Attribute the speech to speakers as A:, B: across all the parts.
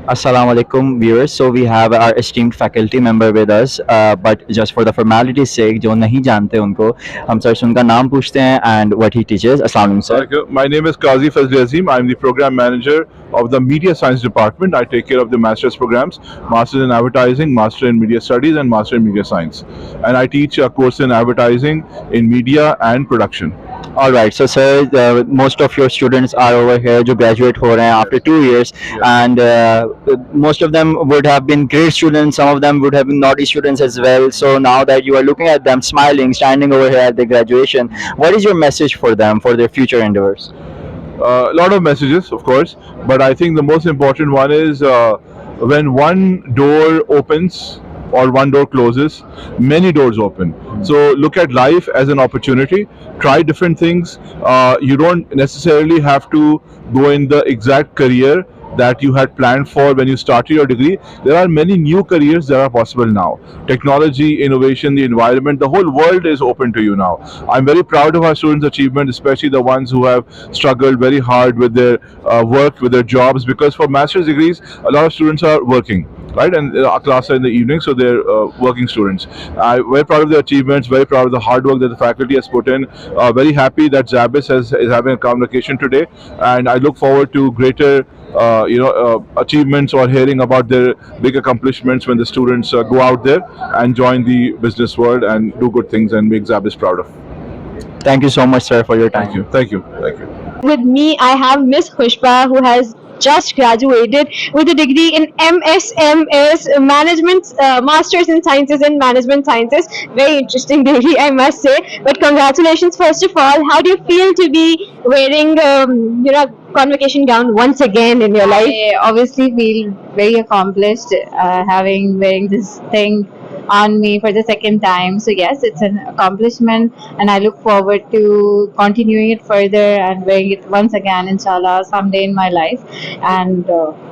A: Assalamu alaikum viewers. So we have our esteemed faculty member with us, but just for the formality's sake, जो नहीं जानते उनको हम sir से उनका नाम पूछते हैं and what he teaches. Assalamu alaikum sir.
B: Okay. My name is Qazi Fazli Azim. I'm the program manager of the Media Science Department. I take care of the master's programs, Master in Advertising, Master in Media Studies, and Master in Media Science. And I teach a course in advertising, in media, and production.
A: All right. So sir, most of your students are over here जो graduate हो रहे हैं after 2 years, and most of them would have been great students. Some of them would have been naughty students as well. So now that you are looking at them smiling, standing over here at the graduation, what is your message for them for their future endeavors?
B: A lot of messages, of course, but I think the most important one is when one door opens or one door closes, many doors open. So look at life as an opportunity. Try different things. You don't necessarily have to go in the exact career that you had planned for when you started your degree. There are many new careers that are possible now. Technology, innovation, the environment, the whole world is open to you now. I'm very proud of our students' achievement, especially the ones who have struggled very hard with their work, with their jobs, because for master's degrees, a lot of students are working, right? And our classes are in the evening, so they're working students. I'm very proud of their achievements, very proud of the hard work that the faculty has put in. Very happy that SZABIST is having a convocation today, and I look forward to greater achievements or hearing about their big accomplishments when the students go out there and join the business world and do good things and make SZABIST proud of.
A: Thank you so much, sir, for your time.
B: Thank you. Thank you. Thank you.
C: With me, I have Miss Khushba, who has just graduated with a degree in MSMS Management, Masters in Sciences and Management Sciences. Very interesting degree, I must say. But congratulations, first of all. How do you feel to be wearing, convocation gown once again in your life?
D: I obviously feel very accomplished having wearing this thing on me for the second time. So yes, it's an accomplishment, and I look forward to continuing it further and wearing it once again, inshallah, someday in my life. And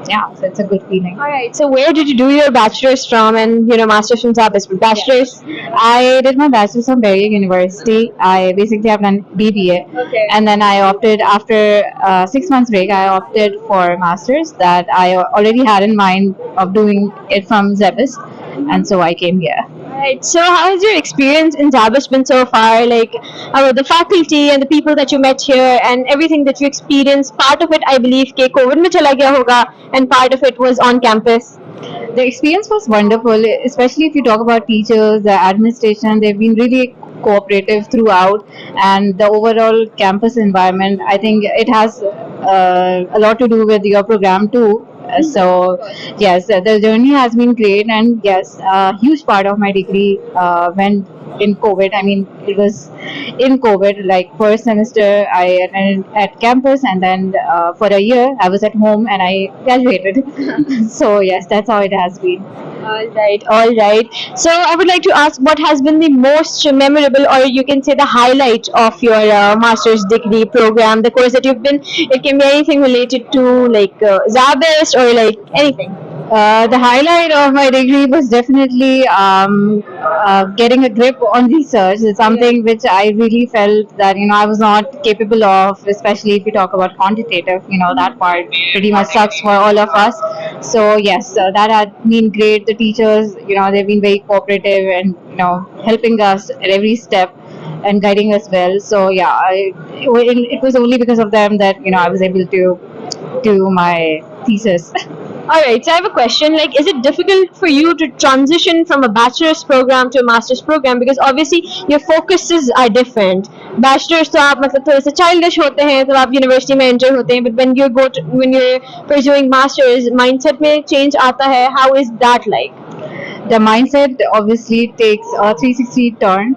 D: yeah, so it's a good feeling.
C: All right. So where did you do your bachelor's from, and masters from SZABIST? Bachelor's.
D: I did my bachelor's from Berry University. I basically have done BBA,
C: Okay.
D: and then I opted after 6 months break. I opted for masters that I already had in mind of doing it from SZABIST, and so I came here.
C: Right. So, how has your experience in SZABIST been so far? Like, about the faculty and the people that you met here and everything that you experienced. Part of it, I believe, ke COVID mein chala gaya hoga, and part of it was on campus.
D: The experience was wonderful, especially if you talk about teachers, the administration. They've been really cooperative throughout, and the overall campus environment. I think it has a lot to do with your program too. So yes, the journey has been great, and yes, a huge part of my degree went in COVID. I mean, it was in COVID. Like first semester, I attended at campus, and then for a year, I was at home, and I graduated. So yes, that's how it has been.
C: All right, all right. So I would like to ask, what has been the most memorable, or you can say the highlight of your master's degree program, the course that you've been? It can be anything related to like SZABIST or like anything.
D: The highlight of my degree was definitely getting a grip on research. It's something which I really felt that I was not capable of, especially if you talk about quantitative. That part pretty much sucks for all of us. So yes, that had been great. The teachers, they've been very cooperative and helping us at every step and guiding us well. So yeah, it was only because of them that I was able to do my thesis.
C: All right, so I have a question. Like, is it difficult for you to transition from a bachelor's program to a master's program? Because obviously your focuses are different. Bachelor's तो आप मतलब थोड़े से childish होते हैं जब आप university में enter होते हैं. But when you're pursuing masters, mindset में change आता है. How is that like?
D: The mindset obviously takes a 360 turn.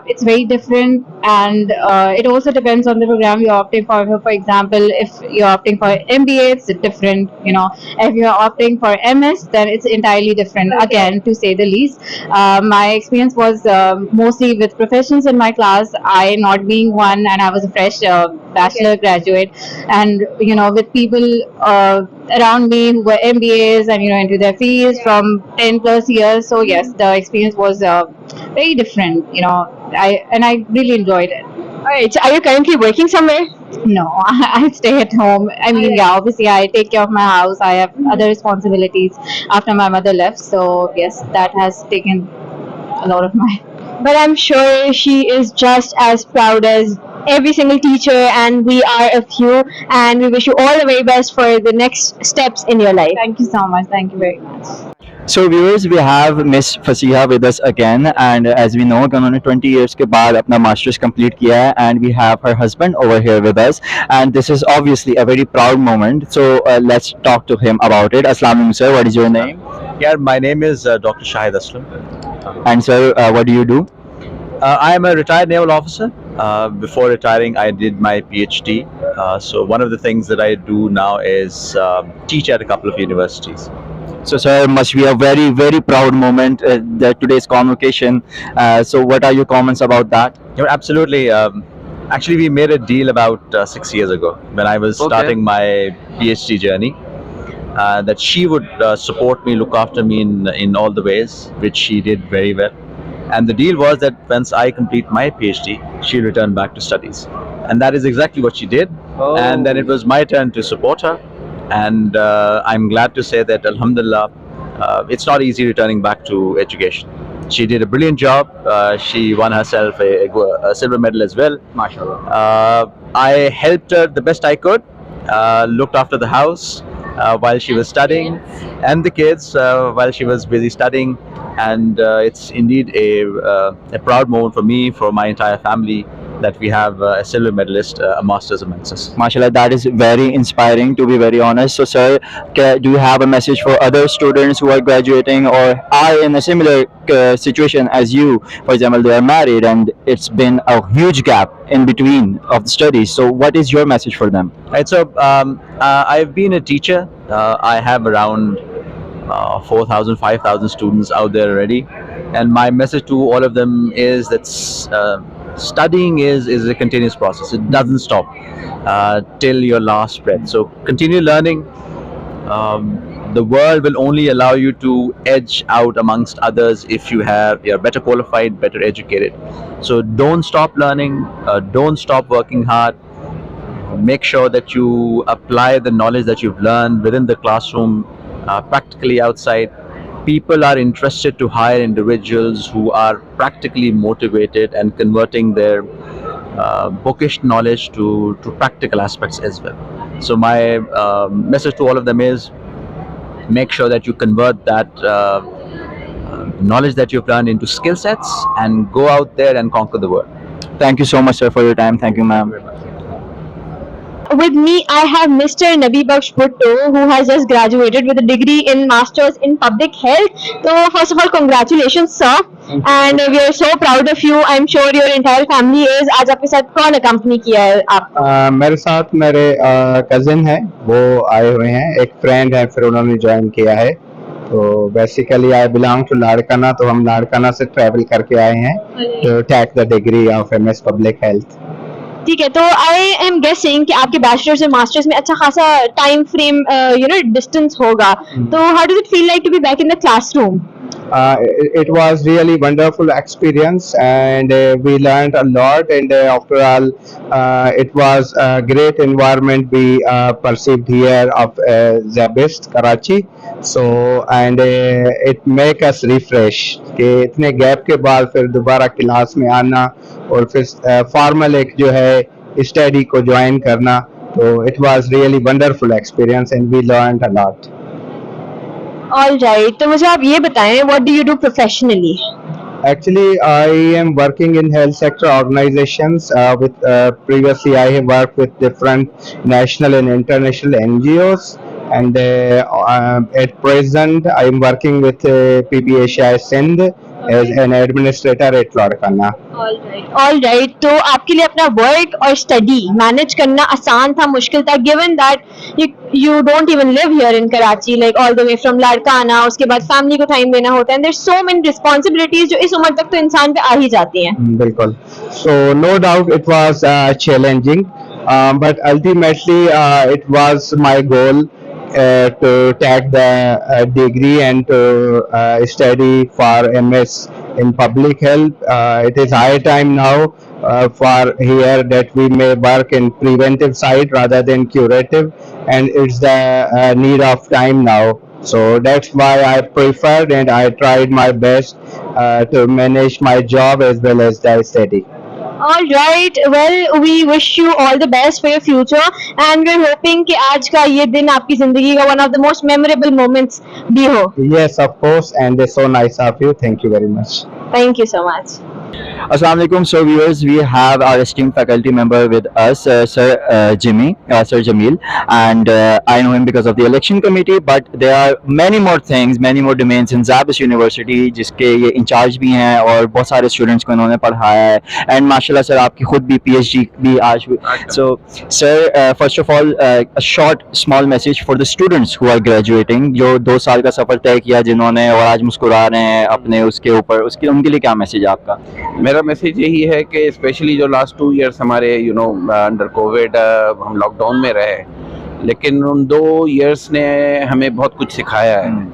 D: It's very different, and it also depends on the program you're opting for. For example, if you're opting for MBA, it's different. If you're opting for MS, then it's entirely different. Again, to say the least, my experience was mostly with professions in my class. I not being one, and I was a fresh bachelor graduate, and with people around me who were MBAs and into their fields from 10 plus years. So yes, the experience was very different. I really enjoyed it.
C: Alright, so are you currently working somewhere?
D: No, I stay at home. I mean, yeah, obviously I take care of my house. I have other responsibilities after my mother left. So yes, that has taken a lot of my.
C: But I'm sure she is just as proud as every single teacher, and we are a few, and we wish you all the very best for the next steps in your life.
D: Thank you so much. Thank you very much.
A: So viewers, we have Miss Fasiha with us again, and as we know, उन्होंने 20 years के बाद अपना masters complete किया है, and we have her husband over here with us, and this is obviously a very proud moment. So let's talk to him about it. Assalamu alaikum, sir. What is your name?
E: Yeah, my name is Dr. Shaheed Aslam.
A: And sir, what do you do?
E: I am a retired naval officer. Before retiring, I did my PhD. So one of the things that I do now is teach at a couple of universities.
A: So, sir, must be a very, very proud moment that today's convocation. So, what are your comments about that?
E: Absolutely. Actually, we made a deal about 6 years ago when I was starting my PhD journey. That she would support me, look after me in all the ways, which she did very well. And the deal was that once I complete my PhD, she'll return back to studies. And that is exactly what she did. And then it was my turn to support her. And I'm glad to say that, alhamdulillah, it's not easy returning back to education. She did a brilliant job. She won herself a silver medal as well.
A: MashaAllah.
E: I helped her the best I could, looked after the house while she was studying, and the kids while she was busy studying. And it's indeed a proud moment for me, for my entire family, that we have a silver medalist, a master's amongst us.
A: MashaAllah, that is very inspiring, to be very honest. So, sir, do you have a message for other students who are graduating or are in a similar situation as you? For example, they are married and it's been a huge gap in between of the studies. So, what is your message for them?
E: Right. So I've been a teacher. I have around 4,000, 5,000 students out there already, and my message to all of them is that studying is a continuous process. It doesn't stop till your last breath. So continue learning. The world will only allow you to edge out amongst others if you're better qualified, better educated. So don't stop learning. Don't stop working hard. Make sure that you apply the knowledge that you've learned within the classroom, practically outside. People are interested to hire individuals who are practically motivated and converting their bookish knowledge to practical aspects as well. So my message to all of them is, make sure that you convert that knowledge that you've learned into skill sets and go out there and conquer the world.
A: Thank you so much, sir, for your time. Thank you, ma'am.
C: With me, I have Mr. Nabi Baksh Bhutto, who has just graduated with a degree in Masters in Public Health. So, first of all, congratulations, sir. And we are so proud of you. I'm sure your entire family is. आज आपके साथ कौन accompany किया है आप?
F: मेरे साथ मेरे कजिन है, वो आए हुए हैं, एक फ्रेंड है, फिर उन्होंने ज्वाइन किया है. तो basically I belong to Larkana, तो हम लाड़काना से ट्रैवल करके आए हैं to take the degree of MS public health.
C: ठीक है, तो आई एम गेसिंग कि आपके बैचलर्स और मास्टर्स में अच्छा खासा टाइम फ्रेम डिस्टेंस होगा. तो how does it feel like to be back in the classroom?
F: It was really wonderful experience, and we learned a lot, and after all it was a great environment we perceived here of SZABIST Karachi. So and it make us refresh कि इतने gap के बाद फिर दोबारा class में आना और फिर फॉर्मल एक जो है स्टडी को ज्वाइन करना. तो it was really wonderful experience and we learned a lot.
C: All right, तो मुझे आप ये बताएं, what do you do professionally?
F: Actually, I am working in health sector organizations. Previously, I have worked with different national and international NGOs, and at present, I am working with PPHI Sindh as an administrator at Larkana.
C: All right, तो आपके लिए अपना work और study manage करना आसान था, मुश्किल था, given that you don't even live here in Karachi, like all the way from Larkana, उसके बाद फैमिली को टाइम देना होता है, देयर सो मेनी रिस्पांसिबिलिटीज जो इस उम्र तक तो इंसान पे आ ही जाती हैं.
F: बिल्कुल. So no doubt it was challenging, but ultimately it was my goal to take the degree and to study for MS in public health. It is high time now for here that we may work in preventive side rather than curative, and it's the need of time now. So that's why I preferred and I tried my best to manage my job as well as the study.
C: All right. Well, we wish you all the best for your future, and we're hoping कि आज का ये दिन आपकी जिंदगी का one of the most memorable moments भी हो.
F: Yes, of course, and it's so nice of you. Thank you very much.
C: Thank you so much.
A: Assalamu alaikum. So viewers, we have our esteemed faculty member with us, Sir Jamil, and I know him because of the election committee. But there are many more things, many more domains in SZABIST University, जिसके ये in charge भी हैं और बहुत सारे students को इन्होंने पढ़ाया है. एंड माशाल्लाह सर आपकी खुद भी PhD भी आज हुई. So sir, first of all, a short small message for the students who are graduating, जो 2 साल का सफर तय किया जिन्होंने और आज मुस्कुरा रहे हैं अपने उसके ऊपर, उसके उनके लिए क्या मैसेज है आपका?
G: मेरा मैसेज यही है कि स्पेशली जो लास्ट 2 इयर्स हमारे अंडर कोविड हम लॉकडाउन में रहे, लेकिन उन 2 इयर्स ने हमें बहुत कुछ सिखाया है.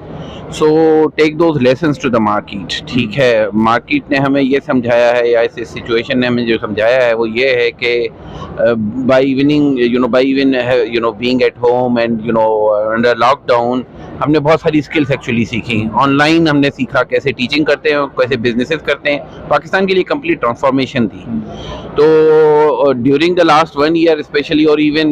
G: So take those lessons to the market. ठीक है, मार्केट ने हमें ये समझाया है या इस सिचुएशन ने हमें जो समझाया है वो ये है कि by even being at home and under lockdown हमने बहुत सारी स्किल्स एक्चुअली सीखी. ऑनलाइन हमने सीखा कैसे टीचिंग करते हैं, कैसे बिजनेसेस करते हैं. पाकिस्तान के लिए कंप्लीट ट्रांसफॉर्मेशन थी. तो during the last 1 year specially, और इवन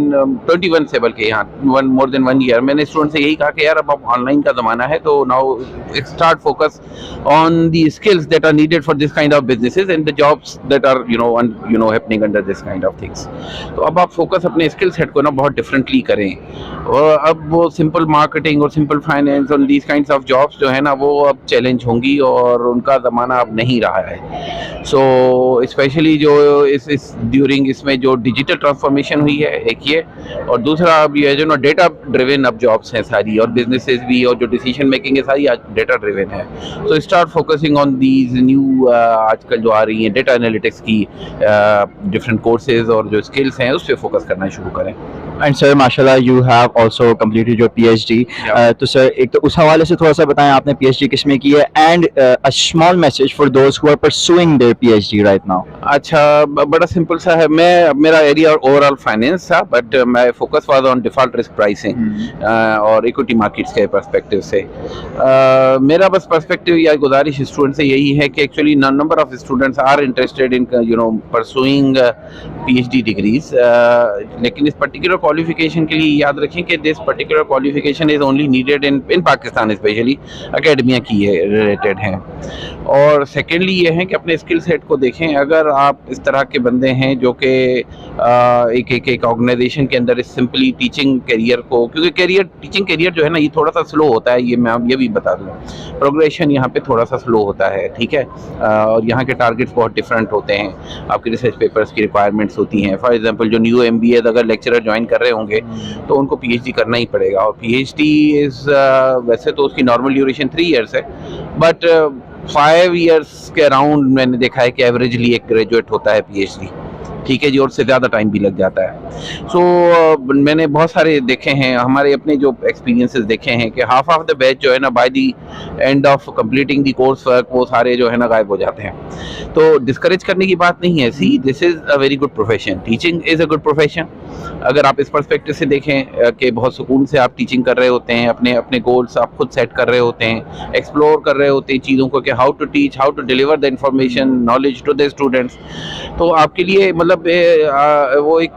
G: 21 से बल्कि यहाँ मोर देन 1 ईयर, मैंने स्टूडेंट से यही कहा कि यार अब ऑनलाइन का ज़माना है, तो now start focus on the skills that are needed for this kind of businesses and the jobs that are happening under this kind of things. तो अब आप फोकस अपने स्किल सेट को ना बहुत डिफरेंटली करें. और अब वो सिंपल मार्केटिंग और सिंपल फाइनेंस और दीज काइंड्स ऑफ जॉब्स जो है ना वो अब चैलेंज होंगी और उनका ज़माना अब नहीं रहा है. सो स्पेशली जो इस ड्यूरिंग इसमें जो डिजिटल ट्रांसफॉर्मेशन हुई है एक ये, और दूसरा अब ये जो ना डेटा ड्रिवन अब जॉब्स हैं सारी, और बिजनेसेस भी, और जो डिसीजन मेकिंग है सारी आज डेटा ड्रिवन है. So start focusing on these new आजकल जो आ रही हैं डेटा एनालिटिक्स की डिफरेंट कोर्सेज और जो स्किल्स हैं उस पर फोकस करना शुरू करें.
A: एंड सर माशाल्लाह you have also completed your PhD. तो सर एक तो उस हवाले से थोड़ा सा बताएं आपने PhD किस में की है, and a small message for those who are pursuing their PhD right now.
G: अच्छा, बड़ा सिंपल सा है. मेरा एरिया ओवरऑल फाइनेंस था, but my focus was on default risk pricing और इक्विटी मार्केट्स के पर्सपेक्टिव से. मेरा बस पर्सपेक्टिव या गुजारिश स्टूडेंट से यही है कि actually number of students are interested in pursuing PhD degrees, लेकिन इस पर्टिकुलर क्वालिफिकेशन के लिए याद रखें कि this particular qualification is only needed in Pakistan, specially academia की है रिलेटेड हैं. और सेकेंडली ये है कि अपने स्किल सेट को देखें. अगर आप इस तरह के बंदे हैं जो कि एक ऑर्गेनाइजेशन के अंदर इस सिंपली टीचिंग करियर को, क्योंकि टीचिंग करियर जो है ना ये थोड़ा सा स्लो होता है, ये मैं आप ये भी बता दूँ, प्रोग्रेशन यहाँ पे थोड़ा सा स्लो होता है. ठीक है, और यहाँ के टारगेट्स बहुत डिफरेंट होते हैं. आपके रिसर्च पेपर्स की रिक्वायरमेंट्स होती हैं. फॉर एग्जांपल जो न्यू MBA अगर लेक्चरर ज्वाइन कर रहे होंगे तो उनको PhD करना ही पड़ेगा. और PhD इज़ वैसे तो उसकी नॉर्मल ड्यूरेशन 3 इयर्स है, बट 5 इयर्स के अराउंड मैंने देखा है कि एवरेजली एक ग्रेजुएट होता है PhD. ठीक है जी, और से ज़्यादा टाइम भी लग जाता है. सो मैंने बहुत सारे देखे हैं, हमारे अपने जो एक्सपीरियंसेस देखे हैं कि हाफ ऑफ द बैच जो है ना by the end of completing the course work वो सारे जो है ना गायब हो जाते हैं. तो डिस्करेज करने की बात नहीं है. See, this is a very good profession. Teaching is a good profession. अगर आप इस पर्सपेक्टिव से देखें कि बहुत सुकून से आप टीचिंग कर रहे होते हैं, अपने गोल्स आप खुद सेट कर रहे होते हैं, एक्सप्लोर कर रहे होते हैं चीज़ों को कि how to teach, how to deliver the information knowledge to the students. तो आपके लिए मतलब वो एक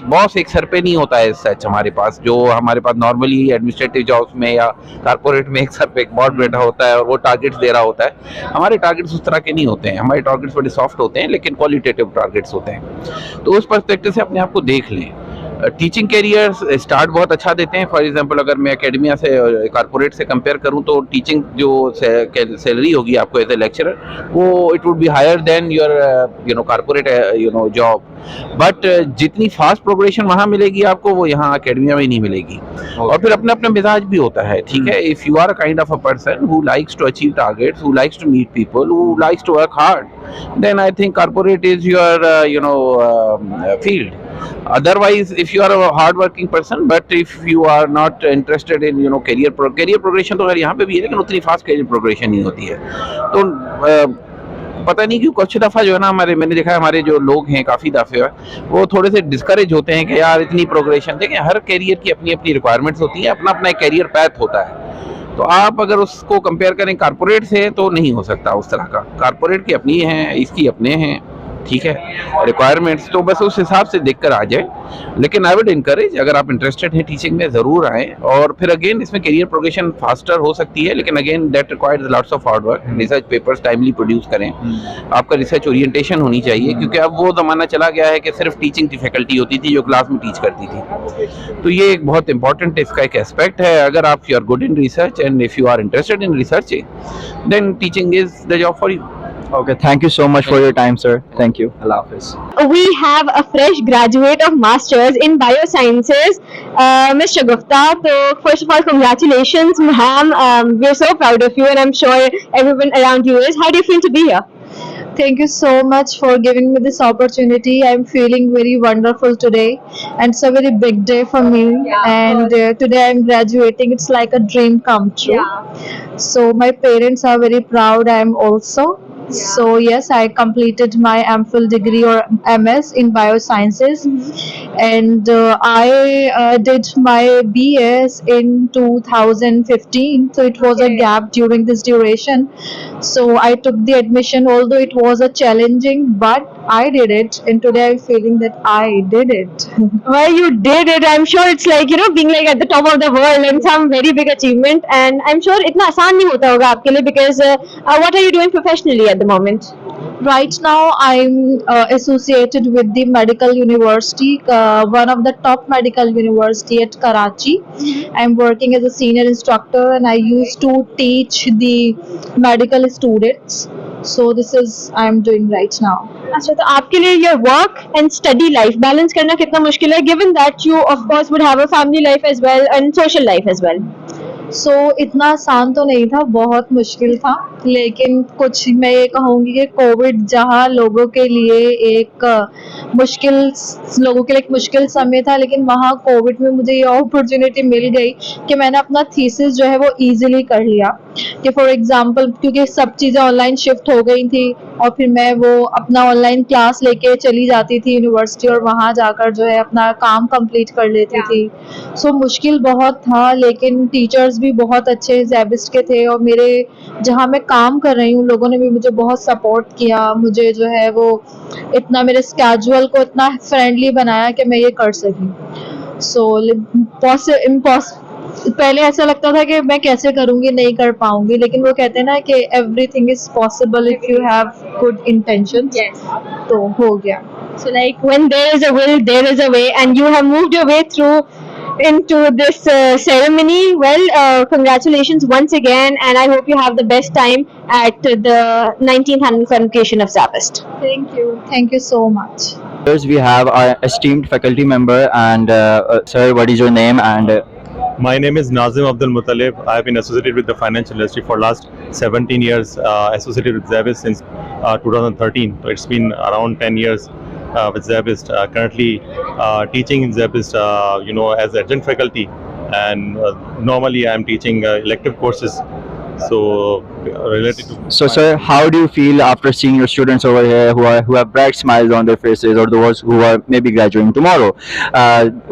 G: बॉस एक सर पे नहीं होता है सच हमारे पास, जो हमारे पास नॉर्मली एडमिनिस्ट्रेटिव जॉब्स में या कारपोरेट में एक सर पे एक बॉस बैठा होता है और वो टारगेट्स दे रहा होता है. हमारे टारगेट्स उस तरह के नहीं होते हैं. हमारे टारगेट्स बड़े सॉफ्ट होते हैं, लेकिन क्वालिटेटिव टारगेट्स होते हैं. तो उस पर्सपेक्टिव से अपने आप को देख लें. टीचिंग कैरियर स्टार्ट बहुत अच्छा देते हैं. फॉर एग्जांपल अगर मैं एकेडमिया से कारपोरेट से कंपेयर करूं तो टीचिंग जो सैलरी होगी आपको एज ए लेक्चरर वो it would be higher than your corporate job. But जितनी फास्ट प्रोग्रेशन वहाँ मिलेगी आपको वो यहाँ एकेडमिया में नहीं मिलेगी. और फिर अपना अपना मिजाज भी होता है. ठीक है, if you are a kind of a person who likes to achieve targets, who likes to meet people, who likes to work hard, then I think corporate is your field. Otherwise, if you are a hard-working person, but if you are not interested in career progression, तो अगर यहाँ पे भी है लेकिन उतनी fast career progression नहीं होती है. तो पता नहीं क्यों कुछ दफ़ा जो है ना मैंने देखा है हमारे जो लोग हैं काफ़ी दफ़े वो थोड़े से डिस्करेज होते हैं कि यार इतनी प्रोग्रेशन। देखें, हर कैरियर की अपनी अपनी रिक्वायरमेंट्स होती हैं, अपना अपना एक कैरियर पैथ होता है। तो आप अगर उसको कंपेयर करें कारपोरेट से तो नहीं हो सकता उस तरह का। कारपोरेट की अपनी हैं, इसकी अपने हैं, ठीक है, रिक्वायरमेंट्स तो बस उस हिसाब से देख कर आ जाए। लेकिन आई वुड इनकरेज, अगर आप इंटरेस्टेड हैं टीचिंग में, ज़रूर आएँ। और फिर अगेन इसमें करियर प्रोग्रेशन फास्टर हो सकती है, लेकिन again that requires lots of hard work. Research papers timely produce करें, आपका रिसर्च ओरिएंटेशन होनी चाहिए, क्योंकि अब वो ज़माना चला गया है कि सिर्फ टीचिंग की फैकल्टी होती थी जो क्लास में टीच करती थी। तो ये एक बहुत इंपॉर्टेंट इसका एक एस्पेक्ट है। अगर आप you are good in research and if you are interested in researching, then teaching is the job for you.
A: Okay, thank you so much for your time, sir. Thank you. Allah Hafiz.
C: We have a fresh graduate of Masters in Biosciences, Mr. Gupta. So, first of all, congratulations, ma'am. We're so proud of you, and I'm sure everyone around you is. How do you feel to be here?
H: Thank you so much for giving me this opportunity. I'm feeling very wonderful today, and it's a very big day for me. And today I'm graduating. It's like a dream come true. So my parents are very proud. I'm also. So yes, I completed my MPhil degree or MS in biosciences, and I did my BS in 2015. So it was a gap during this duration. So I took the admission, although it was a challenging, but I did it, and today I'm feeling that I did it.
C: Well, you did it. I'm sure it's like, being like at the top of the world and some very big achievement. And I'm sure इतना आसान नहीं होता होगा आपके लिए, because what are you doing professionally at the moment?
H: Right now, I'm associated with the medical university, one of the top medical university at Karachi. I'm working as a senior instructor, and I used to teach the medical students. So this is I'm doing right now.
C: अच्छा, तो आपके लिए your work and study life balance करना कितना मुश्किल है, given that you of course would have a family life as well and social life as well?
H: सो इतना आसान तो नहीं था, बहुत मुश्किल था, लेकिन कुछ मैं ये कहूँगी कि कोविड जहाँ लोगों के लिए एक मुश्किल समय था, लेकिन वहाँ कोविड में मुझे ये अपॉर्चुनिटी मिल गई कि मैंने अपना थीसिस जो है वो इजीली कर लिया। कि फॉर एग्जांपल, क्योंकि सब चीज़ें ऑनलाइन शिफ्ट हो गई थी, और फिर मैं वो अपना ऑनलाइन क्लास लेके चली जाती थी यूनिवर्सिटी, और वहाँ जाकर जो है अपना काम कंप्लीट कर लेती थी। सो मुश्किल बहुत था, लेकिन टीचर्स भी बहुत अच्छे ज़ैबिस्ट के थे, और मेरे जहाँ मैं काम कर रही हूँ लोगों ने भी मुझे बहुत सपोर्ट किया। मुझे जो है वो इतना मेरे स्केड्यूल को इतना फ्रेंडली बनाया कि मैं ये कर सकी। पहले ऐसा लगता था कि मैं कैसे करूँगी, नहीं कर पाऊँगी, लेकिन वो कहते हैं ना कि everything is possible if you have good intentions. तो हो गया।
C: So like when there is a will, there is a way, and you have moved your way through into this ceremony. Well, congratulations once again, and I hope you have the best time at the 19th annual convocation of SZABIST.
H: Thank you so much.
A: First, we have our esteemed faculty member, and sir, what is your name? And
I: my name is Nazim Abdul Muttalib. I have been associated with the financial industry for last 17 years, associated with SZABIST since 2013. So it's been around 10 years with SZABIST. Currently teaching in SZABIST, as adjunct faculty, and normally I am teaching elective courses. So related to
A: so, sir, how do you feel after seeing your students over here who have bright smiles on their faces, or those who are maybe graduating tomorrow?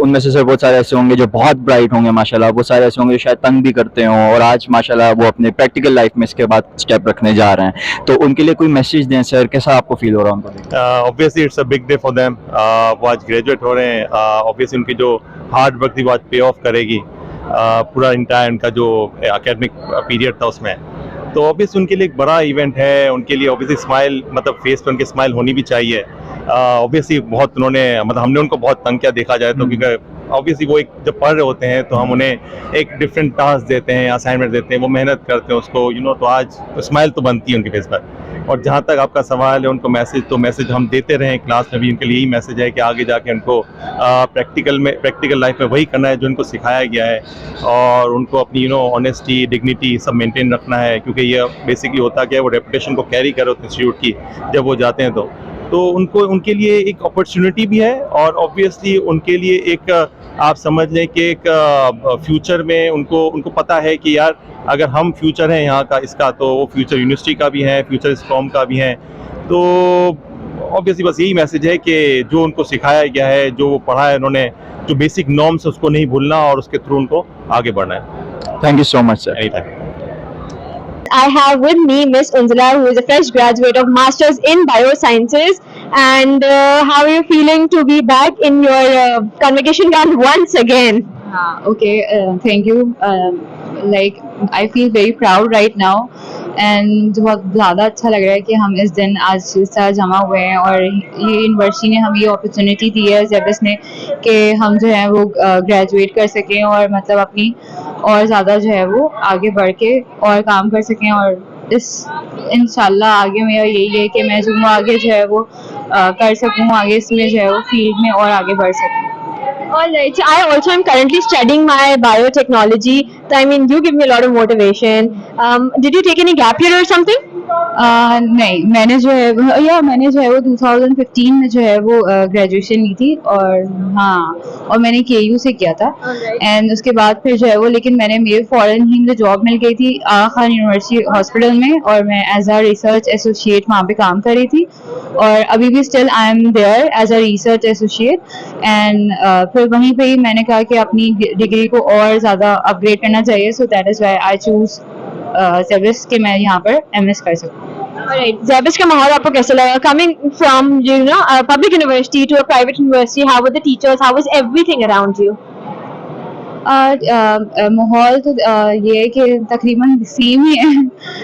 A: उनमें से sir बहुत सारे ऐसे होंगे जो बहुत bright होंगे माशाल्लाह, बहुत सारे ऐसे होंगे जो शायद तंग भी करते हों, और आज माशाल्लाह वो अपने प्रैक्टिकल लाइफ में इसके बाद स्टेप रखने जा रहे हैं। तो उनके लिए कोई मैसेज दें सर, कैसा आपको फील हो रहा है उनको?
I: Obviously it's a big day for them. वो आज ग्रेजुएट हो रहे हैं। ऑब्वियसली उनकी जो हार्ड वर्क थी वो आज पे ऑफ करेगी। पूरा इंटायर उनका जो एकेडमिक पीरियड था उसमें, तो ऑब्वियसली उनके लिए एक बड़ा इवेंट है। उनके लिए ऑब्वियसली स्माइल, मतलब फेस पे उनके स्माइल होनी भी चाहिए। ऑब्वियसली बहुत उन्होंने, मतलब हमने उनको बहुत तंग किया देखा जाए तो, क्योंकि ऑब्वियसली वो एक जब पढ़ रहे होते हैं तो हम उन्हें एक डिफरेंट टास्क देते हैं, असाइनमेंट देते हैं, वो मेहनत करते हैं उसको, तो आज स्माइल तो बनती है उनके फेस पर। और जहाँ तक आपका सवाल है उनको मैसेज हम देते रहें क्लास में भी। उनके लिए यही मैसेज है कि आगे जाके उनको प्रैक्टिकल लाइफ में वही करना है जो उनको सिखाया गया है, और उनको अपनी ऑनेस्टी, डिग्निटी सब मेंटेन रखना है, क्योंकि ये बेसिकली होता क्या है, वो रेपुटेशन को कैरी कर रहे होते हैं इंस्टीट्यूट की जब वो जाते हैं। तो उनके लिए एक अपॉर्चुनिटी भी है, और ऑब्वियसली उनके लिए एक आप समझ लें कि एक फ्यूचर में उनको पता है कि यार अगर हम फ्यूचर हैं यहाँ का इसका, तो वो फ्यूचर यूनिवर्सिटी का भी है, फ्यूचर स्कॉम का भी है। तो ऑब्वियसली बस यही मैसेज है कि जो उनको सिखाया गया है, जो वो पढ़ा है उन्होंने, जो बेसिक नॉर्म्स है उसको नहीं भूलना और उसके थ्रू उनको आगे बढ़ना है।
A: Thank you so much sir.
I: Any time.
C: I have with me Miss Unzila, who is a fresh graduate of Masters in Biosciences. And how are you feeling to be back in your convocation ground once again?
D: Okay, thank you. Like I feel very proud right now, and बहुत ज़्यादा अच्छा लग रहा है कि हम इस दिन आज इस तरह जमा हुए हैं और ये यूनिवर्सिटी ने हमें ये अपॉर्चुनिटी दी है ज़ेबिस्ट ने कि हम जो है वो ग्रेजुएट कर सकें और मतलब अपनी और ज़्यादा जो है वो आगे बढ़ के और काम कर सकें। और इस इंशाल्लाह आगे मेरा यही है कि मैं जो आगे जो है वो कर सकूँ, आगे इसमें जो है वो फील्ड में और आगे बढ़ सकूँ।
C: All right. So I also am currently studying my biotechnology. So I mean, you give me a lot of motivation. Did you take any gap year or something?
D: नहीं, मैंने जो है वो 2015 में जो है वो ग्रेजुएशन की थी और हाँ, और मैंने KU से किया था। एंड उसके बाद फिर जो है वो लेकिन मेरे फॉरेन ही मुझे जॉब मिल गई थी आगा खान यूनिवर्सिटी हॉस्पिटल में और मैं एज अ रिसर्च एसोसिएट वहाँ पे काम कर रही थी और अभी भी still I am there as a research associate. And फिर वहीं पे ही मैंने कहा कि अपनी डिग्री को और ज़्यादा अपग्रेड करना चाहिए, so that is why I choose SZABIST कि मैं यहाँ पर MS कर सकूँ।
C: Alright, ज़ेबिस्ट का माहौल आपको कैसा लगा? Coming from a public university to a private university, how were the teachers? How was everything around you?
D: माहौल तो ये है कि तकरीबन सेम ही है,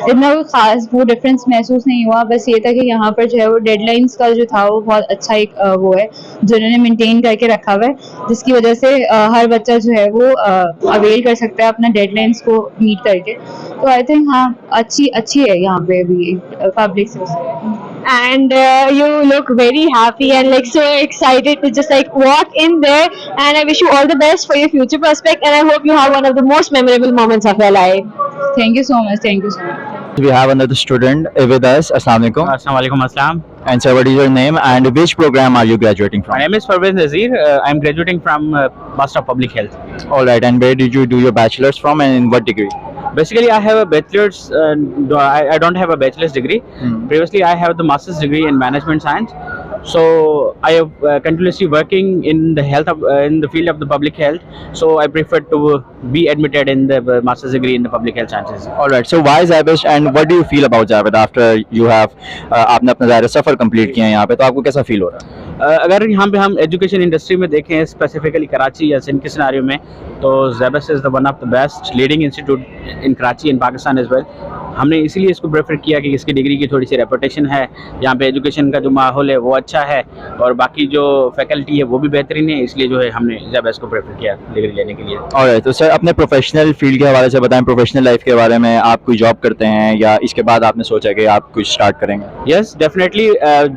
D: इतना कोई ख़ास वो डिफरेंस महसूस नहीं हुआ। बस ये था कि यहाँ पर जो है वो डेडलाइंस का जो था वो बहुत अच्छा एक वो है जो उन्होंने मेंटेन करके रखा हुआ है, जिसकी वजह से हर बच्चा जो है वो अवेल कर सकता है अपना डेडलाइंस को मीट करके। तो आई थिंक हाँ अच्छी है यहाँ पे भी पब्लिक से।
C: And you look very happy and like so excited to just like walk in there, and I wish you all the best for your future prospect, and I hope you have one of the most memorable moments of your life.
D: Thank you so much. Thank you so much.
A: We have another student with us. Assalamu alaikum.
J: Assalamu alaikum. Assalam.
A: And sir, what is your name and which program are you graduating from?
J: My name is Parvez Nazir. I'm graduating from Master of Public Health.
A: All right, and where did you do your bachelor's from and in what degree?
J: Basically, I have a bachelor's. I don't have a bachelor's degree. Previously, I have the master's degree in management science. So I have continuously working in the in the field of the public health. So I prefer to be admitted in the master's degree in the public health sciences.
A: All right. So why ज़ेबिस्ट and what do you feel about ज़ेबिस्ट after you have आपने अपना ज़ाहिर सफ़र complete किया है यहाँ पे, तो आपको कैसा फील हो रहा है?
J: अगर यहाँ पे हम एजुकेशन इंडस्ट्री में देखें स्पेसिफिकली कराची या सिंध के सिनारियो में, तो SZABIST is the one of the best leading institute in Karachi and Pakistan as well. हमने इसीलिए इसको प्रेफर किया कि इसकी डिग्री की थोड़ी सी रेपुटेशन है, यहाँ पे एजुकेशन का जो माहौल है वो अच्छा है और बाकी जो फैकल्टी है वो भी बेहतरीन है, इसलिए जो है हमने ज़ेबिस्ट को प्रेफर किया डिग्री लेने के लिए।
A: और तो सर अपने प्रोफेशनल फील्ड के हवाले से बताएं, प्रोफेशनल लाइफ के बारे में। आप कोई जॉब करते हैं या इसके बाद आपने सोचा कि आप कुछ स्टार्ट करेंगे?
J: यस डेफिनेटली,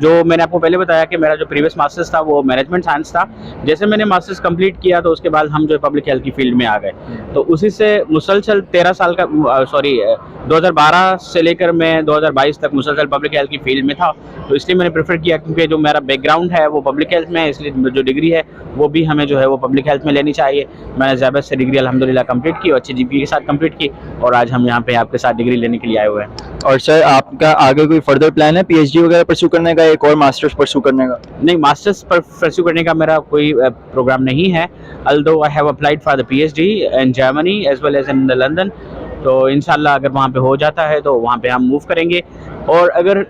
J: जो मैंने आपको पहले बताया कि मेरा जो प्रीवियस मास्टर्स था वो मैनेजमेंट साइंस था। जैसे मैंने मास्टर्स कंप्लीट किया तो उसके बाद हम जो पब्लिक हेल्थ की फील्ड में आ गए, तो उसी से मुसलसल 13 साल का 2012 से लेकर मैं 2022 तक मुसलसल पब्लिक हेल्थ की फील्ड में था। तो इसलिए मैंने प्रेफर किया क्योंकि जो मेरा बैकग्राउंड है वो पब्लिक हेल्थ में है, इसलिए जो डिग्री है वो भी हमें जो है वो पब्लिक हेल्थ में लेनी चाहिए। मैंने ज़ेबिस्ट से डिग्री अल्हम्दुलिल्लाह कंप्लीट की और अच्छी GPA के साथ कंप्लीट की और आज हम यहाँ पे आपके साथ डिग्री लेने के लिए आए हुए हैं।
A: और सर आपका आगे कोई फर्दर प्लान है PhD वगैरह परस्यू करने का, एक और मास्टर्स परस्यू करने का?
J: नहीं, मास्टर्स परस्यू करने का मेरा कोई प्रोग्राम नहीं है, although I have applied for the PhD in Germany as well as in London। तो इंशाल्लाह अगर वहाँ पे हो जाता है तो वहाँ पे हम मूव करेंगे, और अगर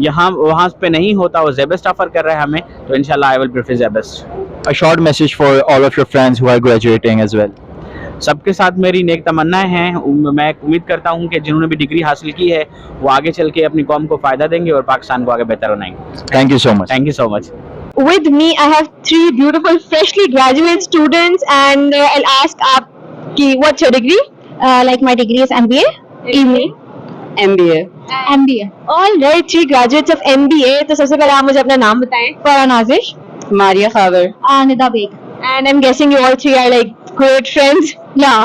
J: यहाँ वहाँ पे नहीं होता और ज़ेबिस्ट ऑफर कर रहा है हमें तो इंशाल्लाह I will prefer SZABIST.
A: A short message for all of your friends who are graduating as well.
J: सबके साथ मेरी नेक तमन्नाएं हैं। मैं उम्मीद करता हूँ कि जिन्होंने भी डिग्री हासिल की है वो आगे चल के अपनी कौम को फ़ायदा देंगे और पाकिस्तान को आगे बेहतर बनाएंगे।
A: Thank you so much.
J: Thank you so much.
C: With me, I have 3 beautiful freshly graduate students, and I'll ask aapki what's your degree?
H: Like my degree is MBA. MBA.
C: All right, 3 graduates of MBA. तो सबसे पहले आप मुझे अपना नाम बताएं।
H: Farah Nazir.
D: Maria Khaber.
H: Nida Beg.
C: And I'm guessing you all 3 are like great friends.
H: Yeah.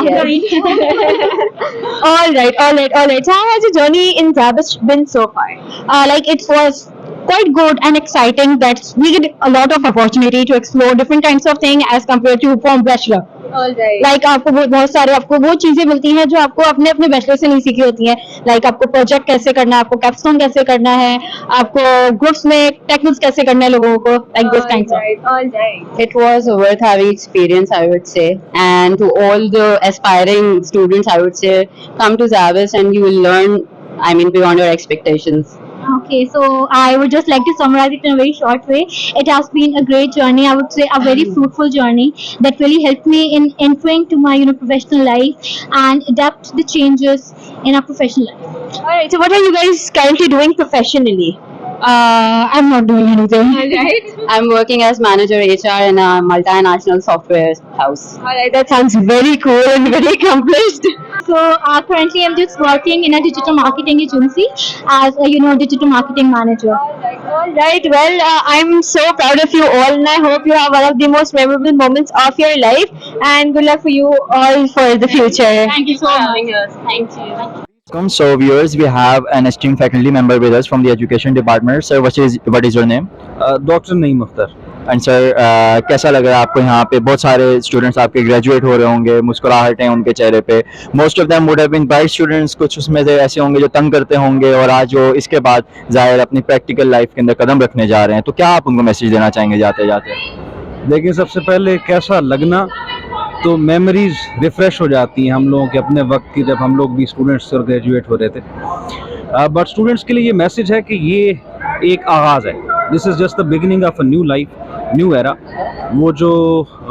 C: All right. So how has your journey in ज़ेबिस्ट been so far?
H: Like it was quite good and exciting that we get a lot of opportunity to explore different kinds of things as compared to from bachelor.
C: Like आपको बहुत सारे आपको वो चीजें मिलती हैं जो आपको अपने अपने बैचलर से नहीं सीखी होती हैं. लाइक आपको प्रोजेक्ट कैसे करना है, आपको कैप्स्टोन कैसे करना है, आपको ग्रुप्स में टेक्निक्स कैसे करना है लोगों को, like this kind of.
D: It was a worth having experience, I would say. And to all the aspiring students, I would say, come to SZABIST and you will learn, I mean, beyond your expectations.
H: Okay, so I would just like to summarize it in a very short way. It has been a great journey. I would say a very fruitful journey that really helped me in entering to my professional life and adapt the changes in our professional life.
C: Alright, so what are you guys currently doing professionally?
H: I'm not doing anything.
C: Alright.
D: I'm working as manager HR in a multinational software house.
C: Alright, that sounds very cool and very accomplished.
H: So currently I'm just working in a digital marketing agency as a digital marketing manager.
C: Alright, well, I'm so proud of you all and I hope you have one of the most memorable moments of your life and good luck for you all for the future.
H: Thank you so much. Thank you.
A: Welcome. So viewers, we have an esteemed faculty member with us from the education department. Sir, what is your name?
K: Doctor Naeem Akhtar.
A: And sir कैसा लग रहा है आपको यहाँ पे? बहुत सारे students आपके ग्रेजुएट हो रहे होंगे, मुस्कुराहटें उनके चेहरे पे. Most of them would have been bright students. कुछ उसमें से ऐसे होंगे जो तंग करते होंगे और आज वो इसके बाद ज़ाहिर अपनी प्रैक्टिकल लाइफ के अंदर कदम रखने जा रहे हैं. तो क्या आप उनको मैसेज देना चाहेंगे जाते जाते?
K: देखिए, सबसे पहले कैसा लगना, तो मेमोरीज रिफ्रेश हो जाती हैं हम लोगों के अपने वक्त की, जब हम लोग भी स्टूडेंट्स और ग्रेजुएट हो रहे थे. बट स्टूडेंट्स के लिए ये मैसेज है कि ये एक आगाज़ है. This is just the beginning of a new life, new era. वो जो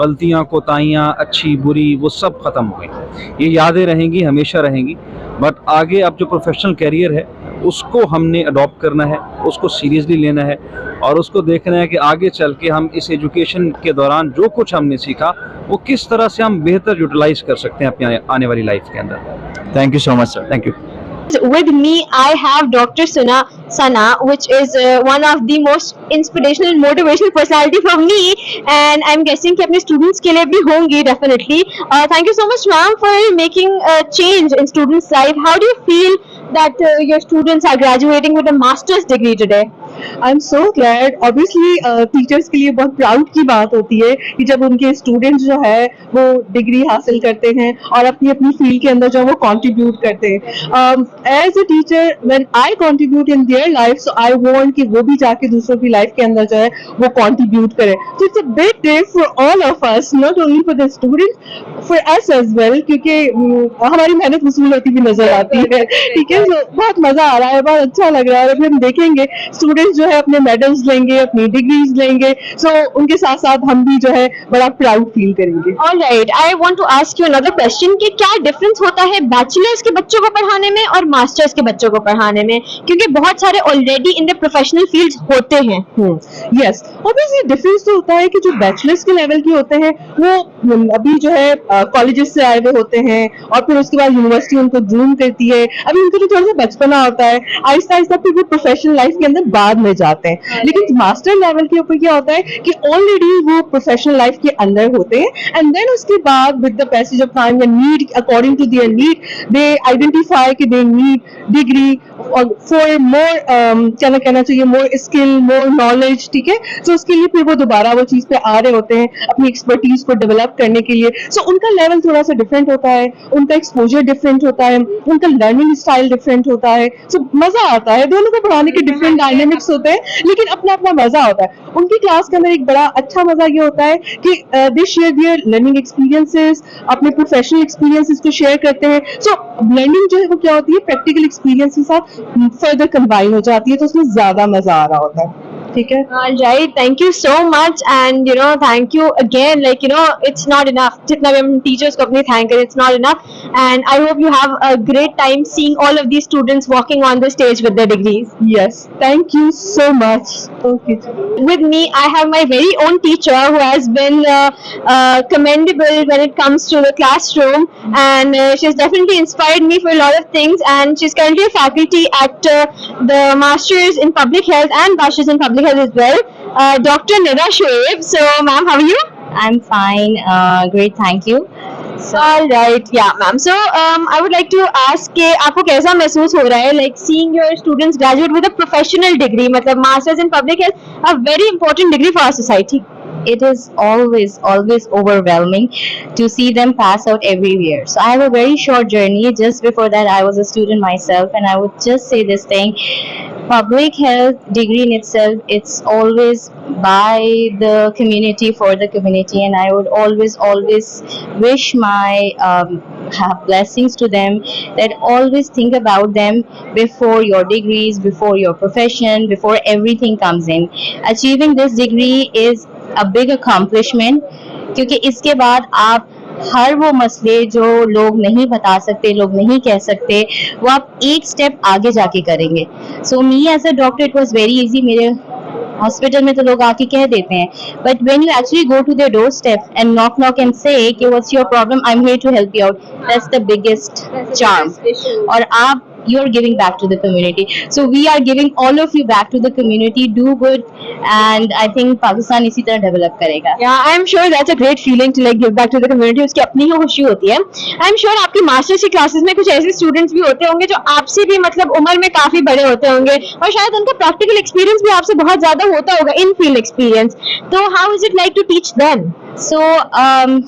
K: गलतियाँ, कोताहियाँ, अच्छी बुरी, वो सब ख़त्म हो गई. ये यादें रहेंगी, हमेशा रहेंगी. बट आगे अब जो प्रोफेशनल कैरियर है उसको हमने अडॉप्ट करना है, उसको सीरियसली लेना है और उसको देखना है कि आगे चल के हम इस एजुकेशन के दौरान जो कुछ हमने सीखा वो किस तरह से हम बेहतर यूटिलाइज कर सकते हैं अपनी आने वाली लाइफ के अंदर.
A: Thank you so much sir.
K: Thank you.
C: With me, I have Dr. Sana, which is one of the most inspirational and motivational personality for me, and I'm guessing कि अपने students के लिए भी होंगी definitely. Thank you so much, ma'am, for making a change in students' life. How do you feel that your students are graduating with a master's degree today?
L: I'm so glad. Obviously, teachers के लिए बहुत proud की बात होती है कि जब उनके स्टूडेंट्स जो है वो डिग्री हासिल करते हैं और अपनी अपनी फील्ड के अंदर जो वो कंट्रीब्यूट करते हैं. As a teacher when I contribute in their life, so I want कि वो भी जाके दूसरों की लाइफ के अंदर जो है वो कंट्रीब्यूट करें. So it's a big day for all of us, not only for the students, for us as well, क्योंकि हमारी मेहनत वसूल होती भी नजर आती है. ठीक है, so, बहुत मजा आ रहा है, बहुत अच्छा लग रहा है. और अभी हम देखेंगे स्टूडेंट्स जो है अपने मेडल्स लेंगे, अपनी डिग्रीज लेंगे, सो उनके साथ साथ हम भी जो है बड़ा प्राउड फील करेंगे.
C: Alright, I want to ask you another question कि क्या डिफरेंस होता है बैचलर्स के बच्चों को पढ़ाने में और मास्टर्स के बच्चों को पढ़ाने में, क्योंकि बहुत सारे already in the professional fields होते हैं.
L: यस, ऑब्वियसली डिफरेंस तो होता है कि जो बैचलर्स के लेवल के होते हैं वो अभी जो है कॉलेजेस से आए हुए होते हैं और फिर उसके बाद यूनिवर्सिटी उनको ग्रूम करती है. अभी उनको जो थोड़ा सा बचपना होता है, आहिस्ता आहिस्ता फिर वो प्रोफेशनल लाइफ के अंदर बाद में जाते हैं. लेकिन मास्टर लेवल के ऊपर क्या होता है कि ऑलरेडी वो प्रोफेशनल लाइफ के अंदर होते हैं एंड देन उसके बाद with the passage of time या need, according to their need, they identify कि they need degree for more, क्या कहना चाहिए, मोर स्किल, मोर नॉलेज. ठीक है, तो उसके लिए फिर वो दोबारा वो चीज पे आ रहे होते हैं अपनी एक्सपर्टीज को डेवलप करने के लिए. सो उनका लेवल थोड़ा सा डिफरेंट होता है, उनका एक्सपोजर डिफरेंट होता है, उनका लर्निंग स्टाइल डिफरेंट होता है. सो मजा आता है, दोनों को पढ़ाने के डिफरेंट डायनेमिक्स होते हैं, लेकिन अपना अपना मजा होता है. उनकी क्लास के अंदर एक बड़ा अच्छा मजा ये होता है कि दे शेयर देयर लर्निंग एक्सपीरियंसेस, अपने प्रोफेशनल एक्सपीरियंसेस को शेयर करते हैं. सो लर्निंग जो है वो क्या होती है, प्रैक्टिकल एक्सपीरियंस के साथ फर्दर कंबाइन हो जाती है, तो उसमें ज्यादा मजा आ रहा होता है. ठीक है.
C: Alright, thank you so much and thank you again. Like it's not enough. जितना भी हम teachers को अपनी thank करें, it's not enough. And I hope you have a great time seeing all of these students walking on the stage with their degrees.
L: Yes, thank you so much. Okay.
C: With me, I have my very own teacher who has been commendable when it comes to the classroom, and she's definitely inspired me for a lot of things. And she's currently a faculty at the Masters in Public Health and Bachelors in Public Health as well. Dr. Nida Shoaib. So, ma'am, how are you?
D: I'm fine. Great, thank you.
C: All right, yeah, ma'am. So, I would like to ask कि आपको कैसा महसूस हो रहा है, like seeing your students graduate with a professional degree, मतलब masters in public health, a very important degree for our society.
D: it is always overwhelming to see them pass out every year. So I have a very short journey. Just before that, I was a student myself, and I would just say this thing: public health degree in itself, it's always by the community for the community, and I would always wish my blessings to them, that always think about them before your degrees, before your profession, before everything comes in. Achieving this degree is a big accomplishment, क्योंकि इसके बाद आप हर वो मसले जो लोग नहीं बता सकते, लोग नहीं कह सकते, वो आप एक स्टेप आगे जाके करेंगे. So me as a doctor it was very easy. मेरे हॉस्पिटल में तो लोग आके कह देते हैं, but when you actually go to their door step and knock and say कि what's your problem, I am here to help you out, that's the biggest charm. और आप you're giving back to the community. So we are giving all of you back to the community. Do good, and I think Pakistan इसी तरह develop करेगा.
C: Yeah, I'm sure that's a great feeling to like give back to the community. उसकी अपनी ही खुशी होती है. I'm sure आपकी masters की क्लासेस में कुछ ऐसे स्टूडेंट्स भी होते होंगे जो आपसे भी मतलब उम्र में काफी बड़े होते होंगे और शायद उनका प्रैक्टिकल एक्सपीरियंस भी आपसे बहुत ज्यादा होता होगा, इन फील्ड एक्सपीरियंस. तो how is it like to teach them?
D: So,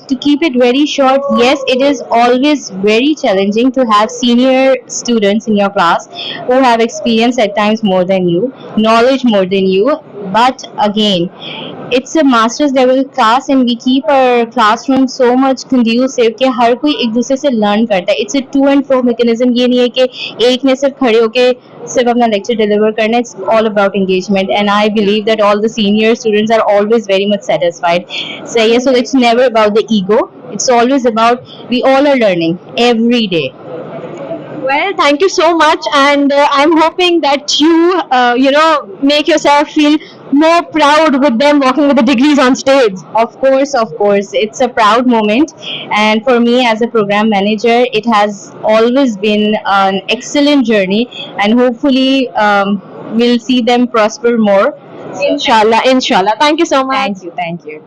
D: to keep it very short, yes, it is always very challenging to have senior students in your class who have experience at times more than you, knowledge more than you. But again, it's a master's level class and we keep our classroom so much conducive कि हर कोई एक दूसरे से learn करता है. It's a to and fro mechanism. ये नहीं है कि एक ने सिर्फ खड़े होके सिर्फ अपना lecture deliver करना. It's all about engagement, and I believe that all the senior students are always very much satisfied. So yes, so it's never about the ego. It's always about we all are learning every day.
C: Well, thank you so much, and I'm hoping that you make yourself feel more proud with them walking with the degrees on stage.
D: Of course, it's a proud moment, and for me as a program manager, it has always been an excellent journey, and hopefully we'll see them prosper more.
C: Inshallah. Thank you so much.
D: Thank you.